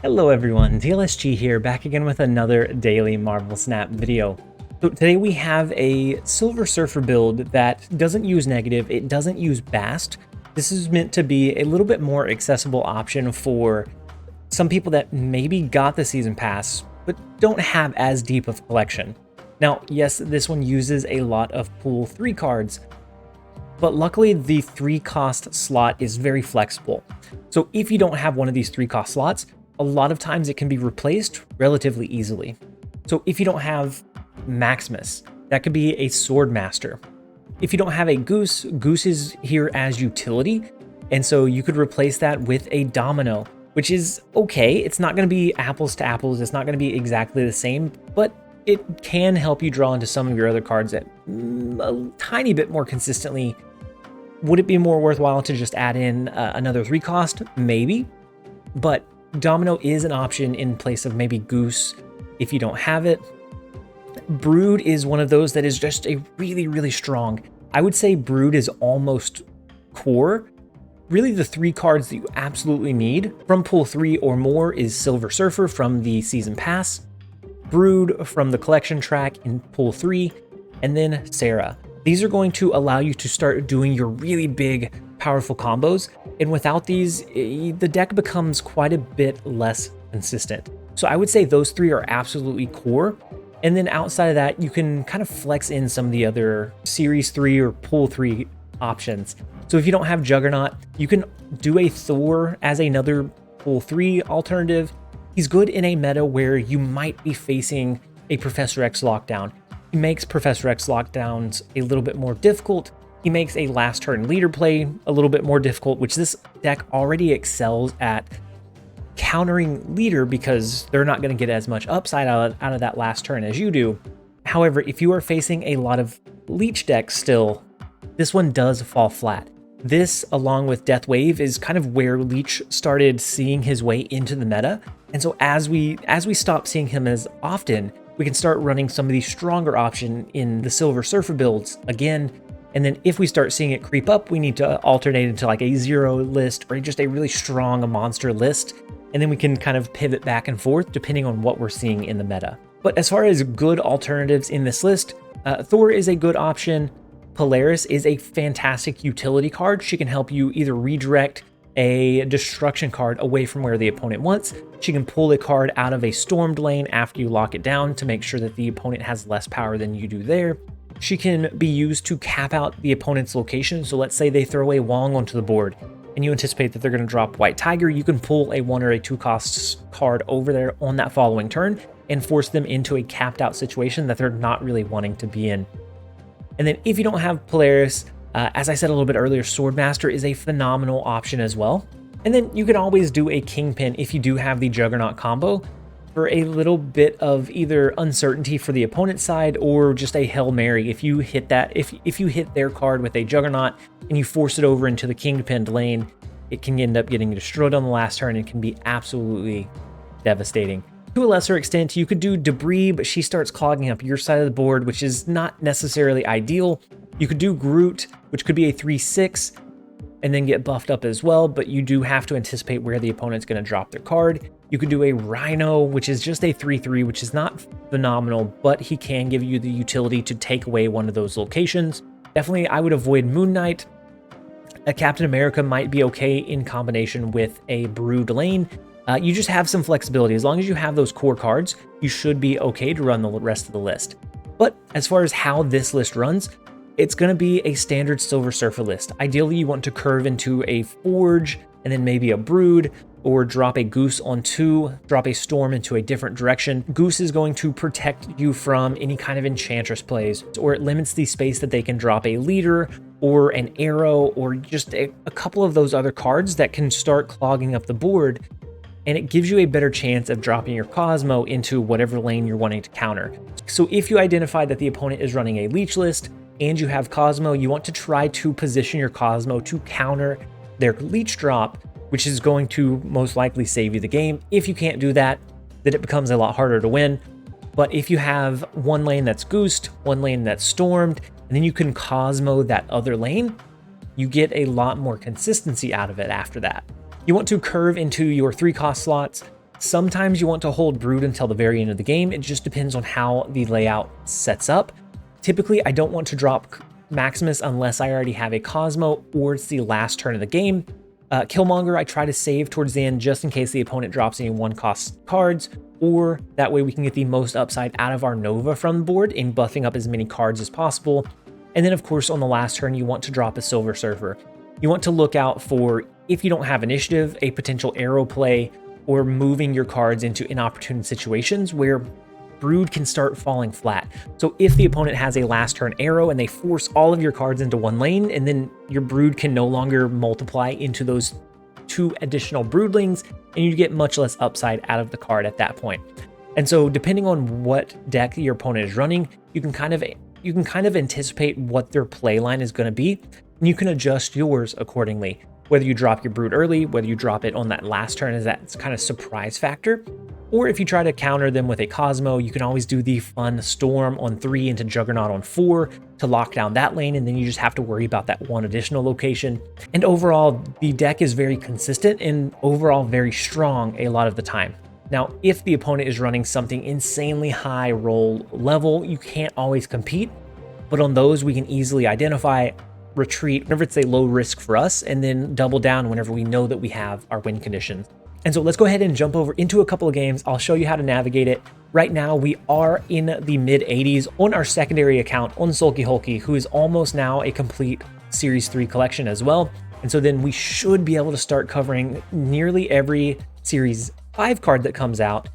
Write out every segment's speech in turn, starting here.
Hello everyone, TLSG here, back again with another daily Marvel Snap video. So today we have a Silver Surfer build that doesn't use negative, it doesn't use Bast. This is meant to be a little bit more accessible option for some people that maybe got the season pass, but don't have as deep of a collection. Now, yes, this one uses a lot of pool 3 cards, but luckily the 3 cost slot is very flexible. So if you don't have one of these 3 cost slots, a lot of times it can be replaced relatively easily. So if you don't have Maximus, that could be a Sword Master. If you don't have a Goose, Goose is here as utility, and so you could replace that with a Domino, which is okay. It's not going to be apples to apples, it's not going to be exactly the same, but it can help you draw into some of your other cards that a tiny bit more consistently. Would it be more worthwhile to just add in another 3 cost? Maybe, but Domino is an option in place of maybe Goose if you don't have it. Brood is one of those that is just a really strong. I would say Brood is almost core. Really the 3 cards that you absolutely need from pool 3 or more is Silver Surfer from the season pass, Brood from the collection track in pool 3, and then Sera. These are going to allow you to start doing your really big, powerful combos, and without these, the deck becomes quite a bit less consistent. So I would say those 3 are absolutely core, and then outside of that, you can kind of flex in some of the other Series 3 or Pool 3 options. So if you don't have Juggernaut, you can do a Thor as another Pool 3 alternative. He's good in a meta where you might be facing a Professor X lockdown. He makes Professor X lockdowns a little bit more difficult. He makes a last turn leader play a little bit more difficult, which this deck already excels at countering leader because they're not going to get as much upside out of that last turn as you do. However, if you are facing a lot of Leech decks still, this one does fall flat. This, along with Death Wave, is kind of where Leech started seeing his way into the meta. And so as we stop seeing him as often, we can start running some of the stronger option in the Silver Surfer builds again. And then if we start seeing it creep up, we need to alternate into like a 0 list or just a really strong monster list. And then we can kind of pivot back and forth depending on what we're seeing in the meta. But as far as good alternatives in this list, Thor is a good option. Polaris is a fantastic utility card. She can help you either redirect a destruction card away from where the opponent wants. She can pull a card out of a stormed lane after you lock it down to make sure that the opponent has less power than you do there. She can be used to cap out the opponent's location. So let's say they throw a Wong onto the board and you anticipate that they're going to drop White Tiger. You can pull a 1 or a 2 cost card over there on that following turn and force them into a capped out situation that they're not really wanting to be in. And then if you don't have Polaris, as I said a little bit earlier, Swordmaster is a phenomenal option as well. And then you can always do a Kingpin if you do have the Juggernaut combo for a little bit of either uncertainty for the opponent's side or just a Hail Mary. If you hit that, if you hit their card with a Juggernaut and you force it over into the Kingpin lane, it can end up getting destroyed on the last turn and can be absolutely devastating. To a lesser extent, you could do Debris, but she starts clogging up your side of the board, which is not necessarily ideal. You could do Groot, which could be a 3/6 and then get buffed up as well, but you do have to anticipate where the opponent's going to drop their card. You could do a Rhino, which is just a 3/3, which is not phenomenal, but he can give you the utility to take away one of those locations. Definitely, I would avoid Moon Knight. A Captain America might be okay in combination with a Brood lane. You just have some flexibility. As long as you have those core cards, you should be okay to run the rest of the list. But as far as how this list runs, it's going to be a standard Silver Surfer list. Ideally, you want to curve into a Forge and then maybe a Brood, or drop a Goose on 2, drop a Storm into a different direction. Goose is going to protect you from any kind of Enchantress plays, or it limits the space that they can drop a Leader or an Arrow or just a couple of those other cards that can start clogging up the board. And it gives you a better chance of dropping your Cosmo into whatever lane you're wanting to counter. So if you identify that the opponent is running a Leech list and you have Cosmo, you want to try to position your Cosmo to counter their Leech drop, which is going to most likely save you the game. If you can't do that, then it becomes a lot harder to win. But if you have one lane that's Goosed, one lane that's Stormed, and then you can Cosmo that other lane, you get a lot more consistency out of it after that. You want to curve into your 3 cost slots. Sometimes you want to hold Brood until the very end of the game. It just depends on how the layout sets up. Typically, I don't want to drop Maximus unless I already have a Cosmo or it's the last turn of the game. Killmonger, I try to save towards the end just in case the opponent drops any 1-cost cards, or that way we can get the most upside out of our Nova from the board in buffing up as many cards as possible. And then, of course, on the last turn, you want to drop a Silver Surfer. You want to look out for, if you don't have initiative, a potential arrow play, or moving your cards into inopportune situations where Brood can start falling flat. So if the opponent has a last turn arrow and they force all of your cards into one lane, and then your Brood can no longer multiply into those 2 additional Broodlings, and you get much less upside out of the card at that point. And so depending on what deck your opponent is running, you can kind of anticipate what their play line is going to be, and you can adjust yours accordingly. Whether you drop your Brood early, whether you drop it on that last turn as that kind of surprise factor, or if you try to counter them with a Cosmo, you can always do the fun Storm on 3 into Juggernaut on 4 to lock down that lane, and then you just have to worry about that one additional location. And overall, the deck is very consistent and overall very strong a lot of the time. Now, if the opponent is running something insanely high roll level, you can't always compete, but on those we can easily identify, retreat whenever it's a low risk for us, and then double down whenever we know that we have our win conditions. And so let's go ahead and jump over into a couple of games. I'll show you how to navigate it. Right now, we are in the mid 80s on our secondary account on Sulky Hulky, who is almost now a complete Series 3 collection as well. And so then we should be able to start covering nearly every Series 5 card that comes out.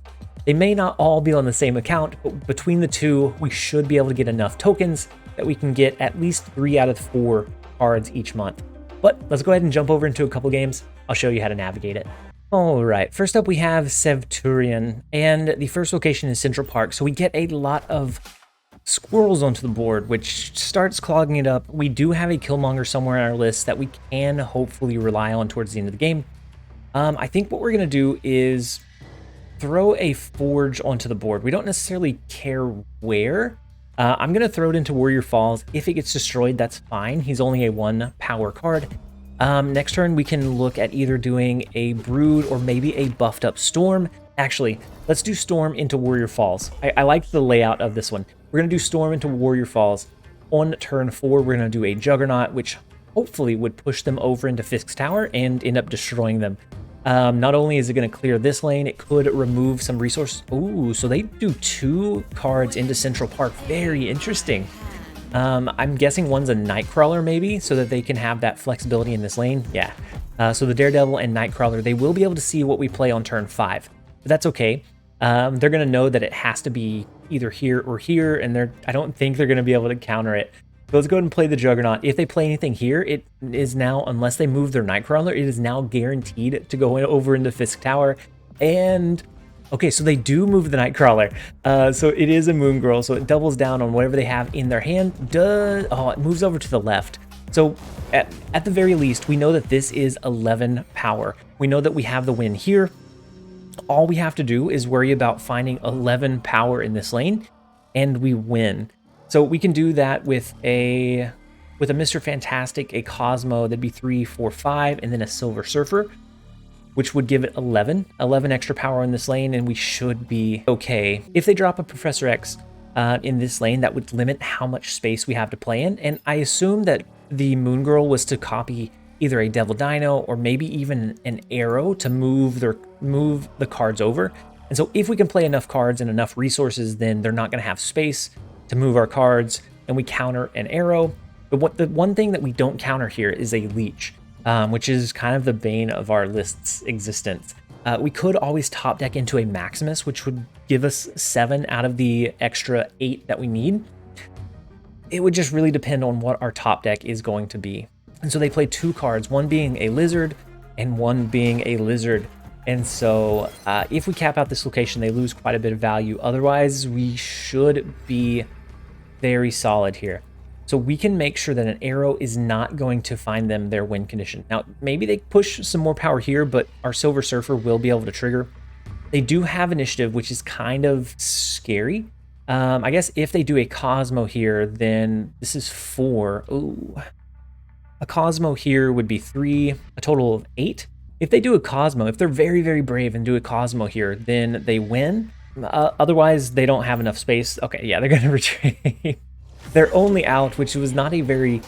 They may not all be on the same account, but between the two, we should be able to get enough tokens that we can get at least 3 out of 4 cards each month. But let's go ahead and jump over into a couple games. I'll show you how to navigate it. All right, first up we have Sevturian, and the first location is Central Park. So we get a lot of squirrels onto the board, which starts clogging it up. We do have a Killmonger somewhere on our list that we can hopefully rely on towards the end of the game. I think what we're gonna do is throw a Forge onto the board. We don't necessarily care where. I'm gonna throw it into Warrior Falls. If it gets destroyed, that's fine. He's only a 1 power card. Next turn, we can look at either doing a Brood or maybe a buffed up Storm. Actually, let's do Storm into Warrior Falls. I like the layout of this one. We're going to do Storm into Warrior Falls. On turn 4, we're going to do a Juggernaut, which hopefully would push them over into Fisk's Tower and end up destroying them. Not only is it going to clear this lane, it could remove some resources. Ooh, so they do 2 cards into Central Park. Very interesting. I'm guessing one's a Nightcrawler maybe, so that they can have that flexibility in this lane. Yeah. So the Daredevil and Nightcrawler, they will be able to see what we play on turn 5. But that's okay. They're going to know that it has to be either here or here, and I don't think they're going to be able to counter it. So let's go ahead and play the Juggernaut. If they play anything here, it is now, unless they move their Nightcrawler, it is now guaranteed to go over into Fisk Tower. And okay, so they do move the Nightcrawler. So it is a Moon Girl, so it doubles down on whatever they have in their hand. Oh, it moves over to the left. So at the very least, we know that this is 11 power. We know that we have the win here. All we have to do is worry about finding 11 power in this lane, and we win. So we can do that with a Mr. Fantastic, a Cosmo, that'd be 3, 4, 5, and then a Silver Surfer, which would give it 11 extra power in this lane, and we should be okay. If they drop a Professor X in this lane, that would limit how much space we have to play in, and I assume that the Moon Girl was to copy either a Devil Dino or maybe even an Arrow to move the cards over. And so if we can play enough cards and enough resources, then they're not going to have space to move our cards, and we counter an Arrow. But the one thing that we don't counter here is a Leech. Which is kind of the bane of our list's existence. We could always top deck into a Maximus, which would give us 7 out of the extra 8 that we need. It would just really depend on what our top deck is going to be. And so they play 2 cards, one being a Lizard and one being a Lizard. And so if we cap out this location, they lose quite a bit of value. Otherwise, we should be very solid here. So we can make sure that an Arrow is not going to find them their win condition. Now, maybe they push some more power here, but our Silver Surfer will be able to trigger. They do have initiative, which is kind of scary. I guess if they do a Cosmo here, then this is 4. Ooh. A Cosmo here would be 3, a total of 8. If they do a Cosmo, if they're very, very brave and do a Cosmo here, then they win. Otherwise, they don't have enough space. Okay, yeah, they're going to retreat. They're only out, which was not a very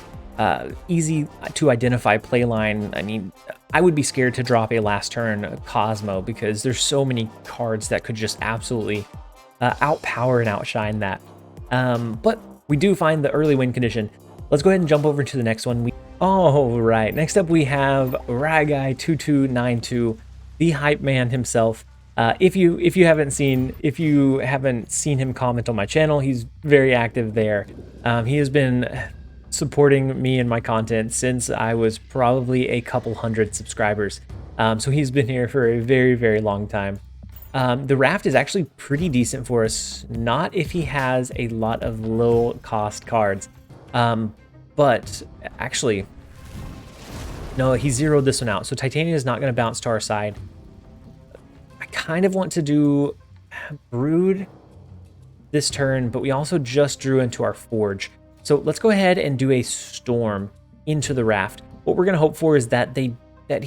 easy to identify play line. I mean, I would be scared to drop a last turn Cosmo because there's so many cards that could just absolutely outpower and outshine that. But we do find the early win condition. Let's go ahead and jump over to the next one. All right, next up we have Ragai2292, the hype man himself. If you haven't seen him comment on my channel, he's very active there. He has been supporting me and my content since I was probably a couple hundred subscribers. So he's been here for a very, very long time. The raft is actually pretty decent for us, not if he has a lot of low cost cards. But actually, no, he zeroed this one out. So Titania is not going to bounce to our side. I kind of want to do Brood this turn, but we also just drew into our Forge. So let's go ahead and do a Storm into the raft. What we're going to hope for is that he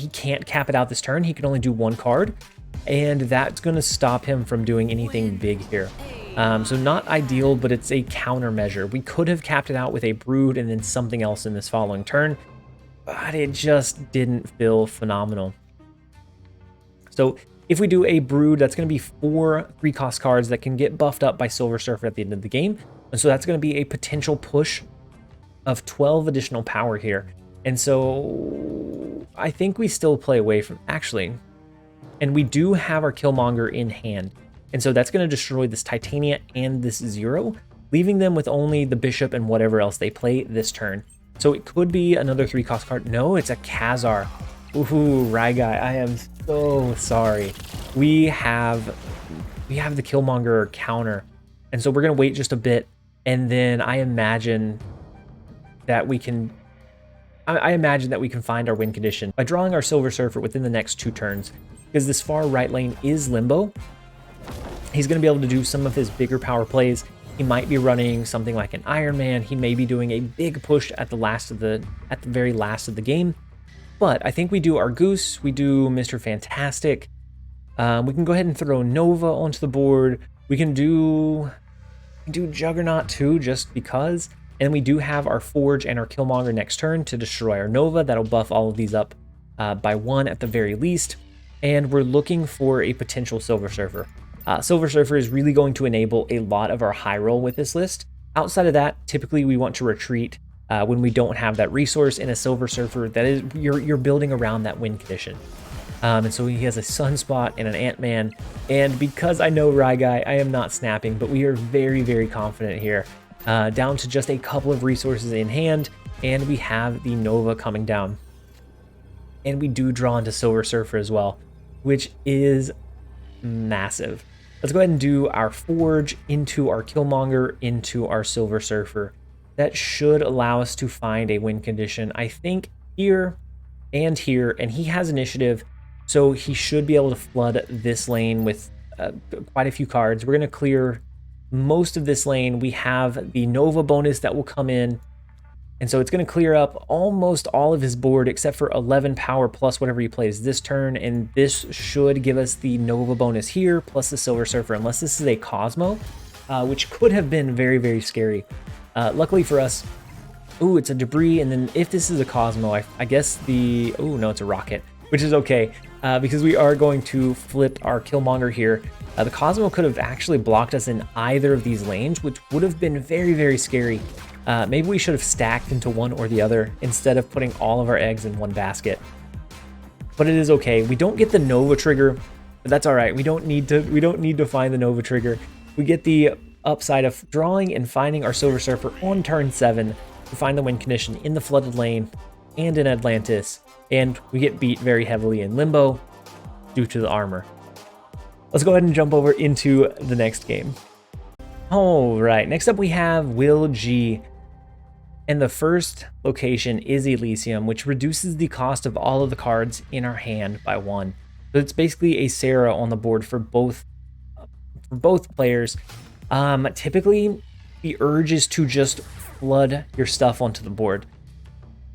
can't cap it out this turn. He can only do one card, and that's going to stop him from doing anything big here. So not ideal, but it's a countermeasure. We could have capped it out with a Brood and then something else in this following turn, but it just didn't feel phenomenal. So if we do a Brood, that's going to be 4 3-cost cards that can get buffed up by Silver Surfer at the end of the game. And so that's going to be a potential push of 12 additional power here. And so I think we still play away from, actually, and we do have our Killmonger in hand. And so that's going to destroy this Titania and this Zero, leaving them with only the Bishop and whatever else they play this turn. So it could be another 3-cost card. No, it's a Khazar. Ooh, Ragai, I am so sorry. We have the Killmonger counter. And so we're going to wait just a bit. And then I imagine that we can find our win condition by drawing our Silver Surfer within the next 2 turns. Because this far right lane is limbo. He's going to be able to do some of his bigger power plays. He might be running something like an Iron Man. He may be doing a big push at the very last of the game. But I think we do our Goose. We do Mr. Fantastic. We can go ahead and throw Nova onto the board. We can do Juggernaut too, just because. And we do have our Forge and our Killmonger next turn to destroy our Nova. That'll buff all of these up by 1 at the very least. And we're looking for a potential Silver Surfer. Silver Surfer is really going to enable a lot of our high roll with this list. Outside of that, typically we want to retreat when we don't have that resource in a Silver Surfer. That is, you're building around that win condition. And so he has a Sunspot and an Ant-Man. And because I know Ragai, I am not snapping, but we are very, very confident here. Down to just a couple of resources in hand, and we have the Nova coming down. And we do draw into Silver Surfer as well, which is massive. Let's go ahead and do our Forge into our Killmonger into our Silver Surfer. That should allow us to find a win condition, I think, here, and he has initiative, so he should be able to flood this lane with quite a few cards. We're going to clear most of this lane. We have the Nova bonus that will come in, and so it's going to clear up almost all of his board except for 11 power plus whatever he plays this turn, and this should give us the Nova bonus here plus the Silver Surfer, unless this is a Cosmo, which could have been very, very scary. Luckily for us, ooh, it's a Debris, and then if this is a Cosmo, I guess oh no, it's a Rocket, which is okay, because we are going to flip our Killmonger here. The Cosmo could have actually blocked us in either of these lanes, which would have been very, very scary. Maybe we should have stacked into one or the other instead of putting all of our eggs in one basket. But it is okay. We don't get the Nova trigger, but that's all right. We don't need to find the Nova trigger. We get the upside of drawing and finding our Silver Surfer on turn 7 to find the win condition in the flooded lane and in Atlantis, and we get beat very heavily in Limbo due to the armor. Let's go ahead and jump over into the next game. All right, next up we have Will G. And the first location is Elysium, which reduces the cost of all of the cards in our hand by 1. So it's basically a Sera on the board for both players. Typically, the urge is to just flood your stuff onto the board.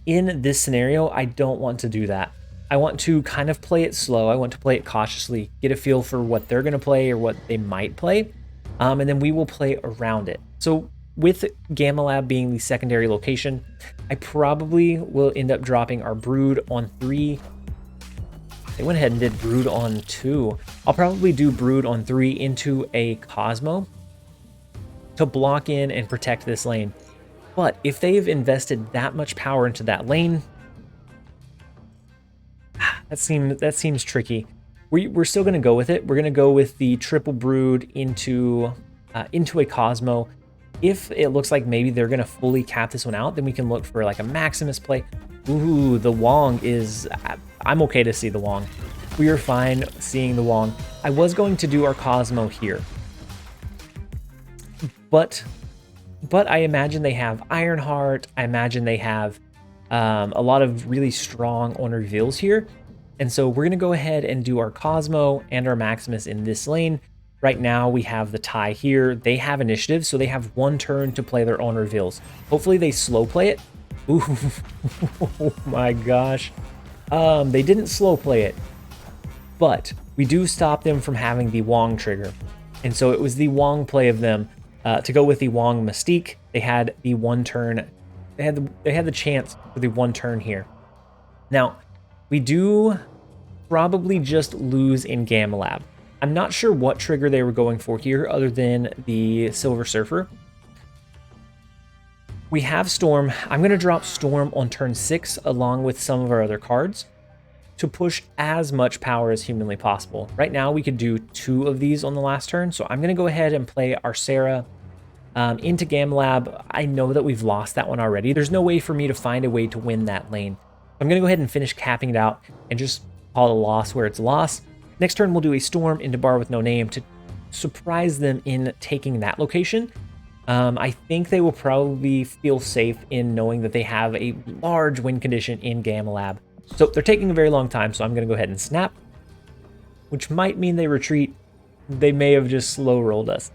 In this scenario, I don't want to do that. I want to kind of play it slow. I want to play it cautiously, get a feel for what they're going to play or what they might play, and then we will play around it. So with Gamma Lab being the secondary location, I probably will end up dropping our Brood on 3. They went ahead and did Brood on 2. I'll probably do Brood on 3 into a Cosmo to block in and protect this lane. But if they've invested that much power into that lane, that seems tricky. We're still going to go with it. We're going to go with the triple Brood into a Cosmo. If it looks like maybe they're going to fully cap this one out, then we can look for like a Maximus play. Ooh, the Wong is... I'm okay to see the Wong. We are fine seeing the Wong. I was going to do our Cosmo here. But I imagine they have Ironheart. I imagine they have a lot of really strong on reveals here. And so we're going to go ahead and do our Cosmo and our Maximus in this lane. Right now we have the tie here. They have initiative, so they have 1 turn to play their own reveals. Hopefully they slow play it. Ooh, oh my gosh. They didn't slow play it, but we do stop them from having the Wong trigger. And so it was the Wong play of them to go with the Wong Mystique. They had the 1 turn. They had the chance for the 1 turn here. Now, we do probably just lose in Gamma Lab. I'm not sure what trigger they were going for here other than the Silver Surfer. We have Storm. I'm going to drop Storm on turn 6 along with some of our other cards to push as much power as humanly possible. Right now we could do 2 of these on the last turn, so I'm going to go ahead and play our Sera into Gamma Lab. I know that we've lost that one already. There's no way for me to find a way to win that lane. I'm going to go ahead and finish capping it out and just call it a loss where it's a loss. Next turn we'll do a Storm into Bar with No Name to surprise them in taking that location. I think they will probably feel safe in knowing that they have a large win condition in Gamma Lab. So they're taking a very long time, so I'm going to go ahead and snap, which might mean they retreat. They may have just slow rolled us.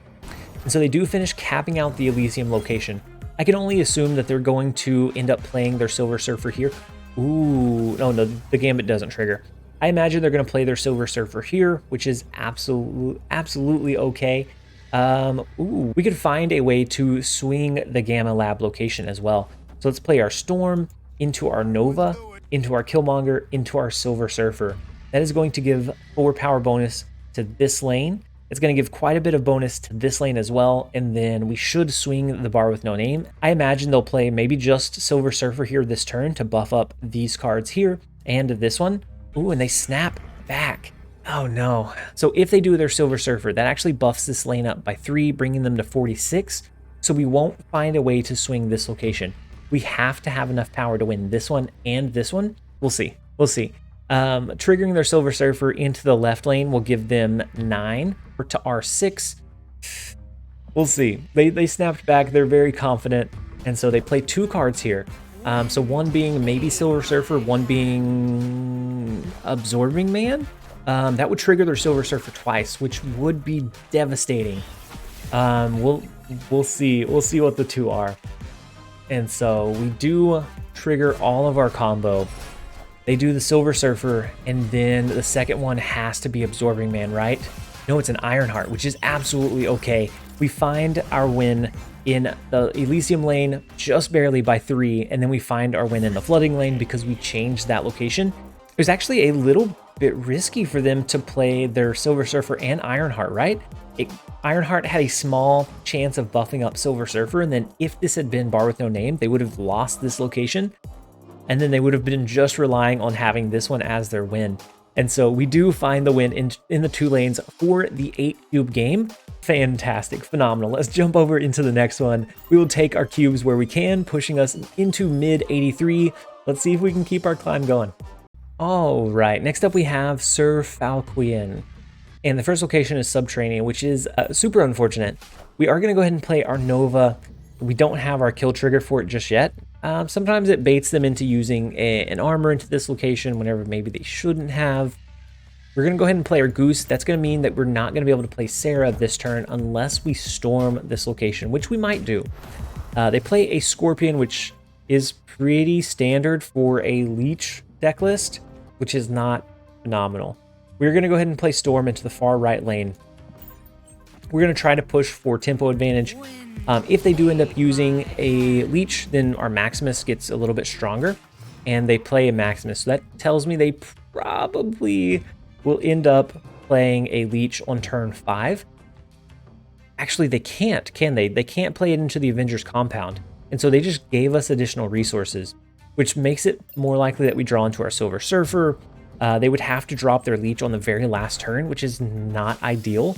And so they do finish capping out the Elysium location. I can only assume that they're going to end up playing their Silver Surfer here. Ooh, no, the Gambit doesn't trigger. I imagine they're going to play their Silver Surfer here, which is absolutely okay. Ooh, we could find a way to swing the Gamma Lab location as well. So let's play our Storm into our Nova, into our Killmonger, into our Silver Surfer. That is going to give 4 power bonus to this lane. It's going to give quite a bit of bonus to this lane as well, and then we should swing the Bar with No Name. I imagine they'll play maybe just Silver Surfer here this turn to buff up these cards here and this one. Ooh, and they snap back. Oh no. So if they do their Silver Surfer, that actually buffs this lane up by 3, bringing them to 46. So we won't find a way to swing this location. We have to have enough power to win this one and this one. We'll see. We'll see. Triggering their Silver Surfer into the left lane will give them 9 to our 6. We'll see. They snapped back. They're very confident. And so they play 2 cards here. So one being maybe Silver Surfer, one being Absorbing Man. That would trigger their Silver Surfer twice, which would be devastating. We'll see. We'll see what the 2 are. And so we do trigger all of our combo. They do the Silver Surfer, and then the second one has to be Absorbing Man, right? No, it's an Ironheart, which is absolutely okay. We find our win in the Elysium lane just barely by 3, and then we find our win in the Flooding lane because we changed that location. It was actually a little bit risky for them to play their Silver Surfer and Ironheart, right? Ironheart had a small chance of buffing up Silver Surfer, and then if this had been Bar with No Name, they would have lost this location, and then they would have been just relying on having this one as their win. And so we do find the win in the 2 lanes for the 8 cube game. Fantastic, phenomenal. Let's jump over into the next one. We will take our cubes where we can, pushing us into mid 83. Let's see if we can keep our climb going. All right, next up we have Sir Falquian. And the first location is Subterranean, which is super unfortunate. We are going to go ahead and play our Nova. We don't have our kill trigger for it just yet. Sometimes it baits them into using an armor into this location whenever maybe they shouldn't have. We're going to go ahead and play our Goose. That's going to mean that we're not going to be able to play Sera this turn unless we storm this location, which we might do. They play a Scorpion, which is pretty standard for a Leech deck list. which is not phenomenal. We're going to go ahead and play Storm into the far right lane. We're going to try to push for tempo advantage. If they do end up using a Leech, then our Maximus gets a little bit stronger, and they play a Maximus. So that tells me they probably will end up playing a Leech on turn 5. Actually, they can't, can they? They can't play it into the Avengers compound. And so they just gave us additional resources, which makes it more likely that we draw into our Silver Surfer. They would have to drop their Leech on the very last turn, which is not ideal.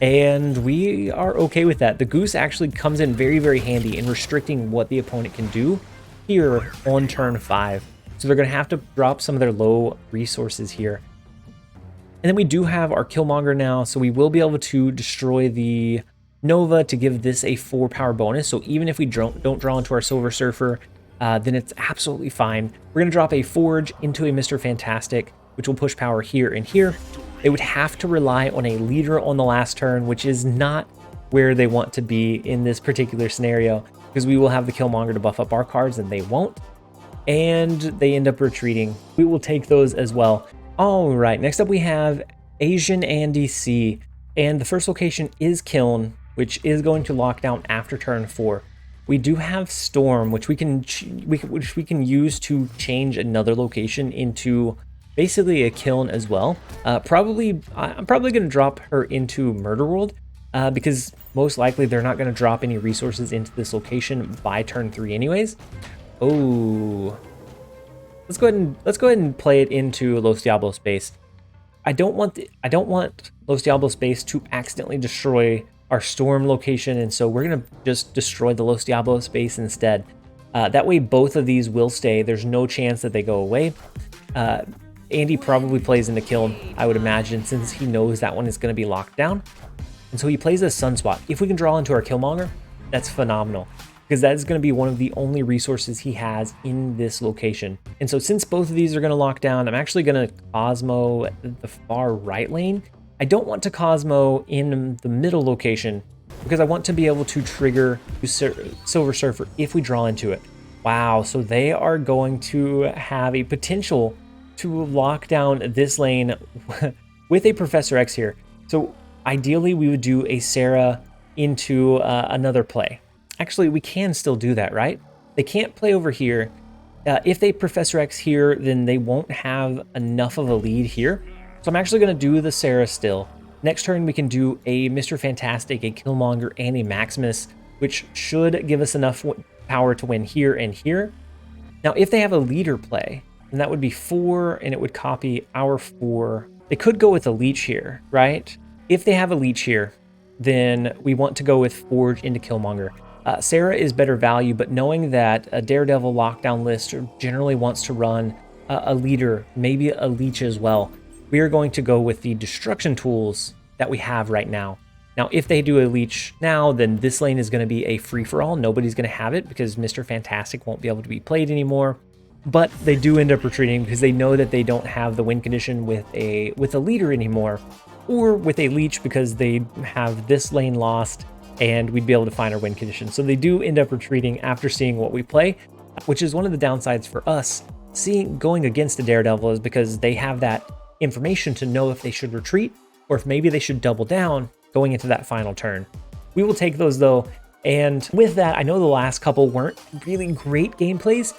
And we are okay with that. The Goose actually comes in very, very handy in restricting what the opponent can do here on turn 5. So they're going to have to drop some of their low resources here. And then we do have our Killmonger now, so we will be able to destroy the Nova to give this a 4 power bonus. So even if we don't draw into our Silver Surfer, then it's absolutely fine. We're going to drop a Forge into a Mr. Fantastic, which will push power here and here. They would have to rely on a leader on the last turn, which is not where they want to be in this particular scenario, because we will have the Killmonger to buff up our cards and they won't. And they end up retreating. We will take those as well. All right, next up we have Asian Andy C. And the first location is Kiln, which is going to lock down after turn 4. We do have Storm, which we can use to change another location into basically a Kiln as well. I'm probably going to drop her into Murder World because most likely they're not going to drop any resources into this location by turn 3 anyways. Oh, let's go ahead and play it into Los Diablos base. I don't want Los Diablos base to accidentally destroy our Storm location, and so we're gonna just destroy the Los Diablos base instead. That way both of these will stay. There's no chance that they go away. Andy probably plays into Kiln, I would imagine, since he knows that one is going to be locked down. And so he plays a Sunspot. If we can draw into our Killmonger, that's phenomenal, because that is going to be one of the only resources he has in this location. And so since both of these are going to lock down, I'm actually going to Cosmo the far right lane. I don't want to Cosmo in the middle location because I want to be able to trigger Silver Surfer if we draw into it. Wow, so they are going to have a potential to lock down this lane with a Professor X here. So ideally we would do a Sera into another play. Actually, we can still do that, right? They can't play over here. If they Professor X here, then they won't have enough of a lead here. So I'm actually going to do the Sera still. Next turn, we can do a Mr. Fantastic, a Killmonger, and a Maximus, which should give us enough power to win here and here. Now, if they have a leader play, then that would be 4, and it would copy our 4. They could go with a Leech here, right? If they have a Leech here, then we want to go with Forge into Killmonger. Sera is better value, but knowing that a Daredevil lockdown list generally wants to run a leader, maybe a Leech as well, we are going to go with the destruction tools that we have right now. Now, if they do a Leech now, then this lane is going to be a free-for-all. Nobody's going to have it because Mr. Fantastic won't be able to be played anymore. But they do end up retreating because they know that they don't have the win condition with a leader anymore, or with a Leech because they have this lane lost and we'd be able to find our win condition. So they do end up retreating after seeing what we play, which is one of the downsides for us going against a Daredevil, is because they have that information to know if they should retreat or if maybe they should double down going into that final turn. We will take those though. And with that, I know the last couple weren't really great gameplays,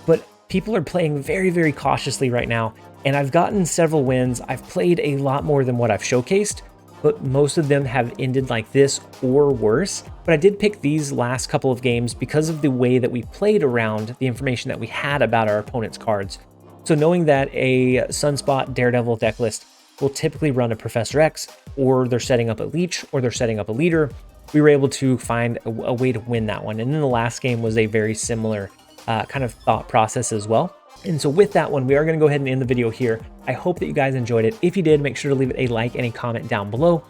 but people are playing very, very cautiously right now. And I've gotten several wins. I've played a lot more than what I've showcased, but most of them have ended like this or worse. But I did pick these last couple of games because of the way that we played around the information that we had about our opponent's cards. So knowing that a Sunspot Daredevil deck list will typically run a Professor X, or they're setting up a Leech, or they're setting up a leader, we were able to find a way to win that one. And then the last game was a very similar kind of thought process as well. And so with that one, we are going to go ahead and end the video here. I hope that you guys enjoyed it. If you did, make sure to leave it a like and a comment down below.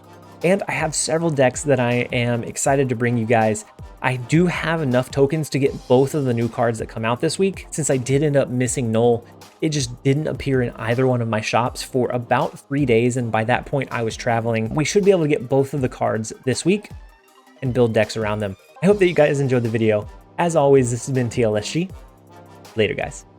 And I have several decks that I am excited to bring you guys. I do have enough tokens to get both of the new cards that come out this week. Since I did end up missing Null, it just didn't appear in either one of my shops for about 3 days, and by that point I was traveling. We should be able to get both of the cards this week and build decks around them. I hope that you guys enjoyed the video. As always, this has been TLSG. Later, guys.